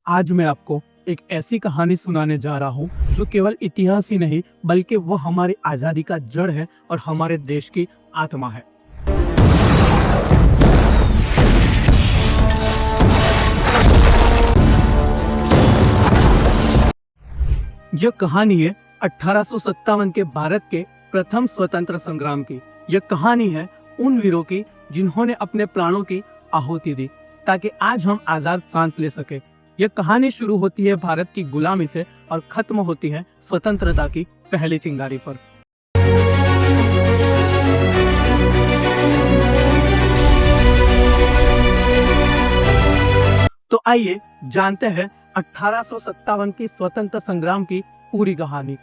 आज मैं आपको एक ऐसी कहानी सुनाने जा रहा हूँ जो केवल इतिहास ही नहीं बल्कि वो हमारी आजादी का जड़ है और हमारे देश की आत्मा है। यह कहानी है 1857 के भारत के प्रथम स्वतंत्र संग्राम की। यह कहानी है उन वीरों की जिन्होंने अपने प्राणों की आहुति दी ताकि आज हम आजाद सांस ले सके। यह कहानी शुरू होती है भारत की गुलामी से और खत्म होती है स्वतंत्रता की पहली चिंगारी पर। तो आइए जानते हैं 1857 की स्वतंत्र संग्राम की पूरी कहानी।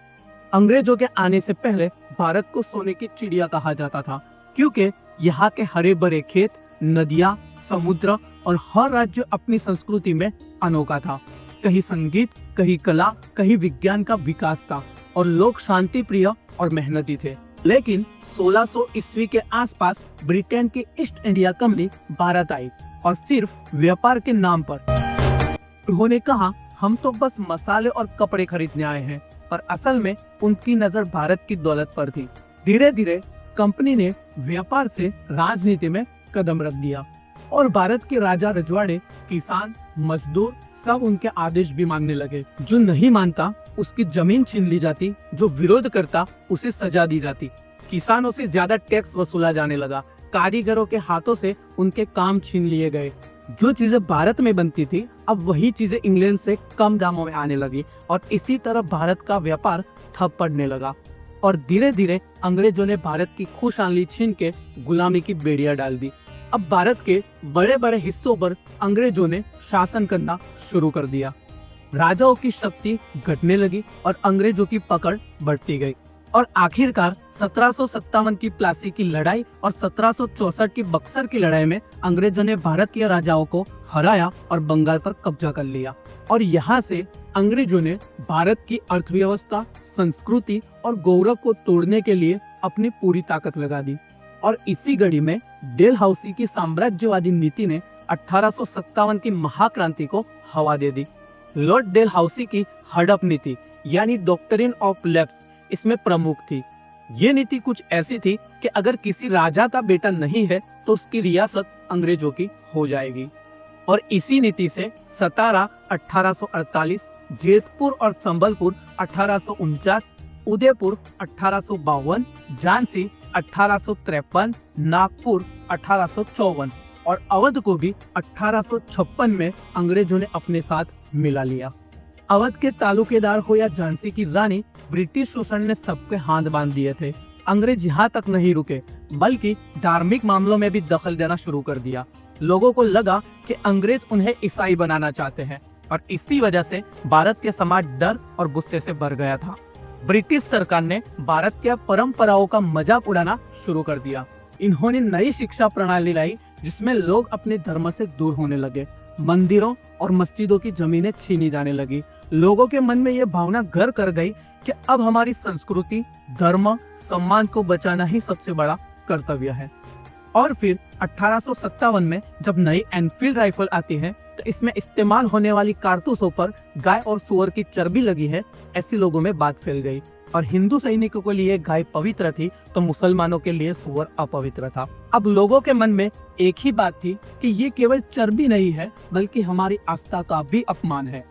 अंग्रेजों के आने से पहले भारत को सोने की चिड़िया कहा जाता था, क्योंकि यहाँ के हरे भरे खेत, नदियाँ, समुद्र और हर राज्य अपनी संस्कृति में अनोखा था। कहीं संगीत, कहीं कला, कहीं विज्ञान का विकास था और लोग शांति प्रिय और मेहनती थे। लेकिन 1600 ईस्वी के आसपास ब्रिटेन की ईस्ट इंडिया कंपनी भारत आई और सिर्फ व्यापार के नाम पर। उन्होंने कहा, हम तो बस मसाले और कपड़े खरीदने आए हैं, पर असल में उनकी नजर भारत की दौलत पर थी। धीरे धीरे कंपनी ने व्यापार से राजनीति में कदम रख दिया और भारत के राजा रजवाड़े, किसान, मजदूर सब उनके आदेश भी मानने लगे। जो नहीं मानता उसकी जमीन छीन ली जाती, जो विरोध करता उसे सजा दी जाती। किसानों से ज्यादा टैक्स वसूला जाने लगा, कारीगरों के हाथों से उनके काम छीन लिए गए। जो चीजें भारत में बनती थी अब वही चीजें इंग्लैंड से कम दामों में आने लगी और इसी तरह भारत का व्यापार ठप पड़ने लगा और धीरे धीरे अंग्रेजों ने भारत की खुशहाली छीन के गुलामी की बेड़ियां डाल दी। अब भारत के बड़े बड़े हिस्सों पर अंग्रेजों ने शासन करना शुरू कर दिया। राजाओं की शक्ति घटने लगी और अंग्रेजों की पकड़ बढ़ती गई और आखिरकार 1757 की प्लासी की लड़ाई और 1764 की बक्सर की लड़ाई में अंग्रेजों ने भारत के राजाओं को हराया और बंगाल पर कब्जा कर लिया। और यहाँ से अंग्रेजों ने भारत की अर्थव्यवस्था, संस्कृति और गौरव को तोड़ने के लिए अपनी पूरी ताकत लगा दी। और इसी घड़ी में डेलहाउसी की साम्राज्यवादी नीति ने 1857 की महाक्रांति को हवा दे दी। लॉर्ड डेलहाउसी की हड़प नीति यानी डॉक्ट्रिन ऑफ लैप्स इसमें प्रमुख थी। ये नीति कुछ ऐसी थी कि अगर किसी राजा का बेटा नहीं है तो उसकी रियासत अंग्रेजों की हो जाएगी। और इसी नीति से सतारा 1848, जेतपुर और संबलपुर 1849, उदयपुर 1852, झांसी 1853, नागपुर 1854 और अवध को भी 1856 में अंग्रेजों ने अपने साथ मिला लिया। अवध के तालुकेदार हो या झांसी की रानी, ब्रिटिश शोषण ने सबके हाथ बांध दिए थे। अंग्रेज यहाँ तक नहीं रुके बल्कि धार्मिक मामलों में भी दखल देना शुरू कर दिया। लोगों को लगा कि अंग्रेज उन्हें ईसाई बनाना चाहते हैं और इसी वजह से भारत के समाज डर और गुस्से से भर गया था। ब्रिटिश सरकार ने भारत के परंपराओं का मजाक उड़ाना शुरू कर दिया। इन्होंने नई शिक्षा प्रणाली लाई जिसमें लोग अपने धर्म से दूर होने लगे। मंदिरों और मस्जिदों की जमीनें छीनी जाने लगी। लोगों के मन में यह भावना घर कर गई कि अब हमारी संस्कृति, धर्म, सम्मान को बचाना ही सबसे बड़ा कर्तव्य है। और फिर 1857 में जब नई एनफील्ड राइफल आती है तो इसमें इस्तेमाल होने वाली कारतूसों पर गाय और सुअर की चर्बी लगी है, ऐसी लोगों में बात फैल गई। और हिंदू सैनिकों के लिए गाय पवित्र थी तो मुसलमानों के लिए सुअर अपवित्र था। अब लोगों के मन में एक ही बात थी कि ये केवल चर्बी नहीं है बल्कि हमारी आस्था का भी अपमान है।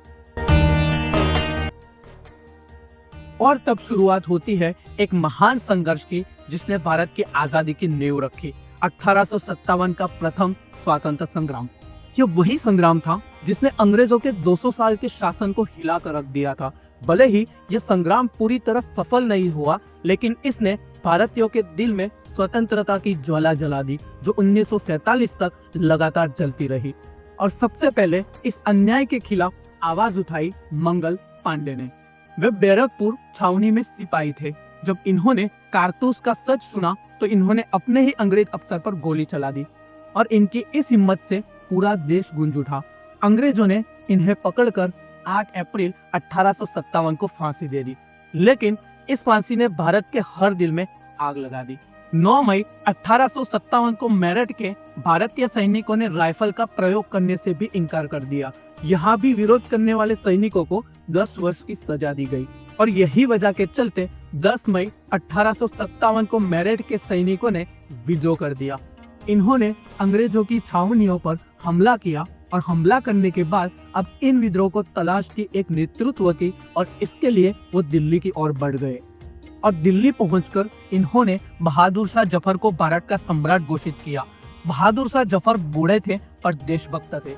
और तब शुरुआत होती है एक महान संघर्ष की जिसने भारत की आजादी की नींव रखी। 1857 का प्रथम स्वतंत्रता संग्राम। यह वही संग्राम था जिसने अंग्रेजों के 200 साल के शासन को हिला कर रख दिया था। भले ही यह संग्राम पूरी तरह सफल नहीं हुआ, लेकिन इसने भारतीयों के दिल में स्वतंत्रता की ज्वाला जला दी जो 1947 तक लगातार जलती रही। और सबसे पहले इस अन्याय के खिलाफ आवाज उठाई मंगल पांडे ने। वे बैरकपुर छावनी में सिपाही थे। जब इन्होंने कारतूस का सच सुना तो इन्होंने अपने ही अंग्रेज अफसर पर गोली चला दी और इनकी इस हिम्मत से पूरा देश गूंज उठा। अंग्रेजों ने इन्हें पकड़कर 8 अप्रैल 1857 को फांसी दे दी, लेकिन इस फांसी ने भारत के हर दिल में आग लगा दी। 9 मई 1857 को मेरठ के भारतीय सैनिकों ने राइफल का प्रयोग करने से भी इनकार कर दिया, यहाँ भी विरोध करने वाले सैनिकों को 10 वर्ष की सजा दी गई और यही वजह के चलते 10 मई 1857 को मेरठ के सैनिकों ने विद्रोह कर दिया। इन्होंने अंग्रेजों की छावनियों पर हमला किया और हमला करने के बाद अब इन विद्रोह को तलाश की एक नेतृत्व की और इसके लिए वो दिल्ली की ओर बढ़ गए और दिल्ली पहुंचकर इन्होंने बहादुर शाह जफर को भारत का सम्राट घोषित किया। बहादुर शाह जफर बूढ़े थे पर देशभक्त थे।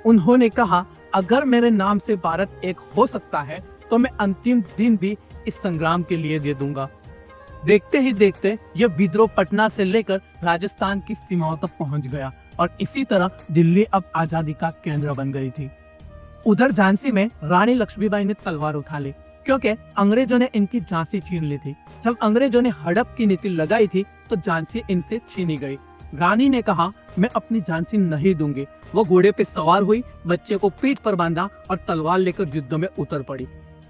उन्होंने कहा, अगर मेरे नाम से भारत एक हो सकता है तो मैं अंतिम दिन भी इस संग्राम के लिए दे दूंगा। देखते ही देखते यह विद्रोह पटना से लेकर राजस्थान की सीमाओं तक पहुंच गया और इसी तरह दिल्ली अब आजादी का केंद्र बन गई थी। उधर झांसी में रानी लक्ष्मीबाई ने तलवार उठा ली क्योंकि अंग्रेजों ने इनकी झांसी छीन ली थी। जब अंग्रेजों ने हड़प की नीति लगाई थी तो झांसी इनसे छीनी गई। रानी ने कहा, मैं अपनी झांसी नहीं दूंगी। वो घोड़े पे सवार हुई, बच्चे को पीठ पर बांधा और तलवार लेकर युद्ध में उतर पड़ी।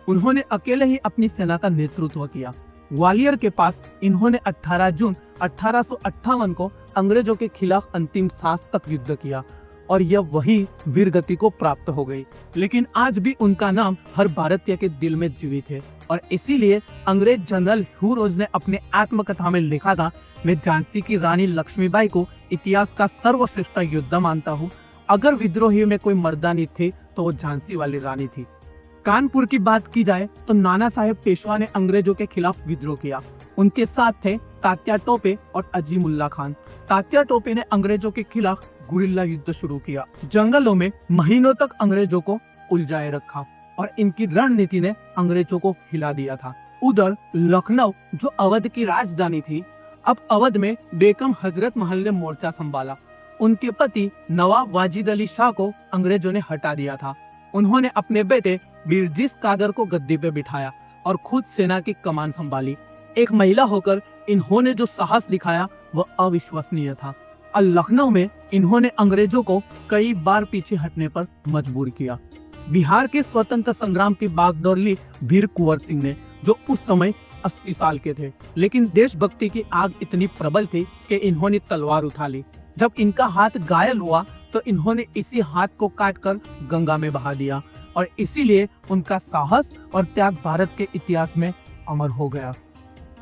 उन्होंने अकेले ही अपनी सेना का नेतृत्व किया। ग्वालियर के पास इन्होंने 18 जून 1858 को अंग्रेजों के खिलाफ अंतिम सांस तक युद्ध किया और यह वही वीरगति को प्राप्त हो गई। लेकिन आज भी उनका नाम हर भारतीय के दिल में जीवित है और इसीलिए अंग्रेज जनरल ह्यू रोज ने अपने आत्मकथा में लिखा था, मैं झांसी की रानी लक्ष्मीबाई को इतिहास का सर्वश्रेष्ठ योद्धा मानता हूँ। अगर विद्रोही में कोई मर्दानी थी तो वो झांसी वाली रानी थी। कानपुर की बात की जाए तो नाना साहेब पेशवा ने अंग्रेजों के खिलाफ विद्रोह किया। उनके साथ थे तात्या टोपे और अजीमुल्ला खान। तात्या टोपे ने अंग्रेजों के खिलाफ गुरिल्ला युद्ध शुरू किया। जंगलों में महीनों तक अंग्रेजों को उलझाए रखा और इनकी रणनीति ने अंग्रेजों को हिला दिया था। उधर लखनऊ जो अवध की राजधानी थी, अब अवध में बेगम हजरत महल ने मोर्चा संभाला। उनके पति नवाब वाजिद अली शाह को अंग्रेजों ने हटा दिया था। उन्होंने अपने बेटे बिरजिस कादर को गद्दी पे बिठाया और खुद सेना की कमान संभाली। एक महिला होकर इन्होंने जो साहस दिखाया वह अविश्वसनीय था और लखनऊ में इन्होंने अंग्रेजों को कई बार पीछे हटने पर मजबूर किया। बिहार के स्वतंत्र संग्राम की बागडोर ली वीर कुंवर सिंह ने, जो उस समय 80 साल के थे, लेकिन देशभक्ति की आग इतनी प्रबल थी कि इन्होंने तलवार उठा ली। जब इनका हाथ घायल हुआ तो इन्होंने इसी हाथ को काटकर गंगा में बहा दिया और इसीलिए उनका साहस और त्याग भारत के इतिहास में अमर हो गया।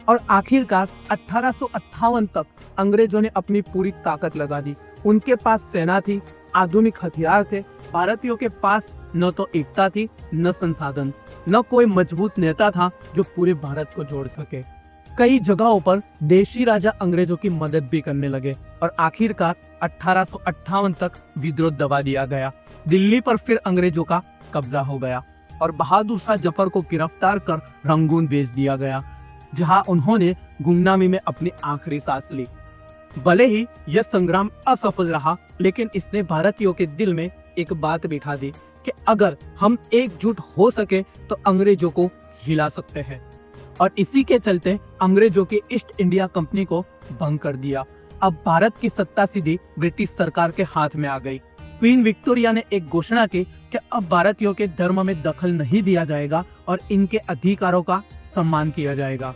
और आखिरकार 1858 तक अंग्रेजों ने अपनी पूरी ताकत लगा दी। उनके पास सेना थी, आधुनिक हथियार थे। भारतीयों के पास न तो एकता थी, न संसाधन, न कोई मजबूत नेता था जो पूरे भारत को जोड़ सके। कई जगहों पर देशी राजा अंग्रेजों की मदद भी करने लगे और आखिरकार 1858 तक विद्रोह दबा दिया गया। दिल्ली पर फिर अंग्रेजों का कब्जा हो गया और बहादुर शाह जफर को गिरफ्तार कर रंगून भेज दिया गया, जहां उन्होंने गुमनामी में अपनी आखिरी सांस ली। भले ही यह संग्राम असफल रहा, लेकिन इसने भारतीयों के दिल में एक बात बिठा दी कि अगर हम एकजुट हो सके तो अंग्रेजों को हिला सकते हैं। और इसी के चलते अंग्रेजों की ईस्ट इंडिया कंपनी को भंग कर दिया। अब भारत की सत्ता सीधी ब्रिटिश सरकार के हाथ में आ गई। क्वीन विक्टोरिया ने एक घोषणा की कि अब भारतीयों के धर्म में दखल नहीं दिया जाएगा और इनके अधिकारों का सम्मान किया जाएगा।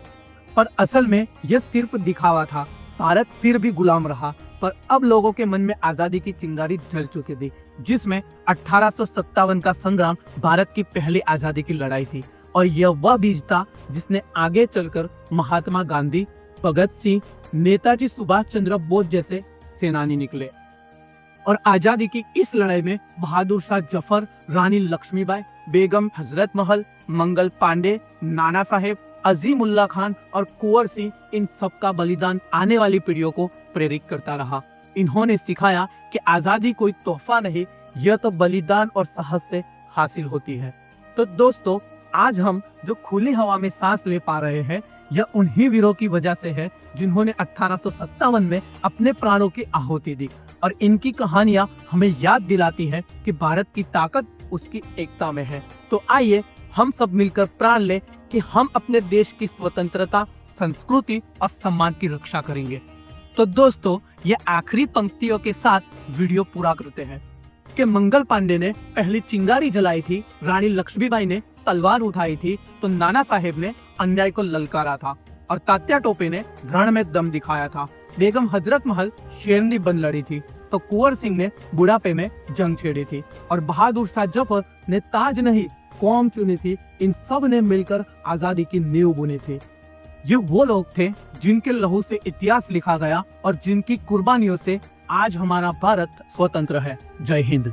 पर असल में यह सिर्फ दिखावा था। भारत फिर भी गुलाम रहा, पर अब लोगों के मन में आजादी की चिंगारी जल चुकी थी, जिसमें 1857 का संग्राम भारत की पहली आजादी की लड़ाई थी और यह वह बीज था जिसने आगे चलकर महात्मा गांधी, भगत सिंह, नेताजी सुभाष चंद्र बोस जैसे सेनानी निकले। और आजादी की इस लड़ाई में बहादुर शाह जफर, रानी लक्ष्मीबाई, बेगम हजरत महल, मंगल पांडे, नाना साहेब, अजीमुल्ला खान और कुंवर सिंह, इन सबका बलिदान आने वाली पीढ़ियों को प्रेरित करता रहा। इन्होंने सिखाया कि आजादी कोई तोहफा नहीं, यह तो बलिदान और साहस से हासिल होती है। तो दोस्तों, आज हम जो खुली हवा में सांस ले पा रहे हैं, यह उन्हीं वीरों की वजह से है जिन्होंने 1857 में अपने प्राणों की आहुति दी। और इनकी कहानियां हमें याद दिलाती है कि भारत की ताकत उसकी एकता में है। तो आइए हम सब मिलकर प्रण लें कि हम अपने देश की स्वतंत्रता, संस्कृति और सम्मान की रक्षा करेंगे। तो दोस्तों, ये आखिरी पंक्तियों के साथ वीडियो पूरा करते हैं कि मंगल पांडे ने पहली चिंगारी जलाई थी, रानी लक्ष्मीबाई ने तलवार उठाई थी, तो नाना साहेब ने अन्याय को ललकारा था और तात्या टोपे ने रण में दम दिखाया था। बेगम हजरत महल शेरनी बन लड़ी थी तो कुंवर सिंह ने बुढ़ापे में जंग छेड़ी थी और बहादुर शाह जफर ने ताज नहीं कौम चुनी थी। इन सब ने मिलकर आजादी की नींव बुनी थी। ये वो लोग थे जिनके लहू से इतिहास लिखा गया और जिनकी कुर्बानियों से आज हमारा भारत स्वतंत्र है। जय हिंद।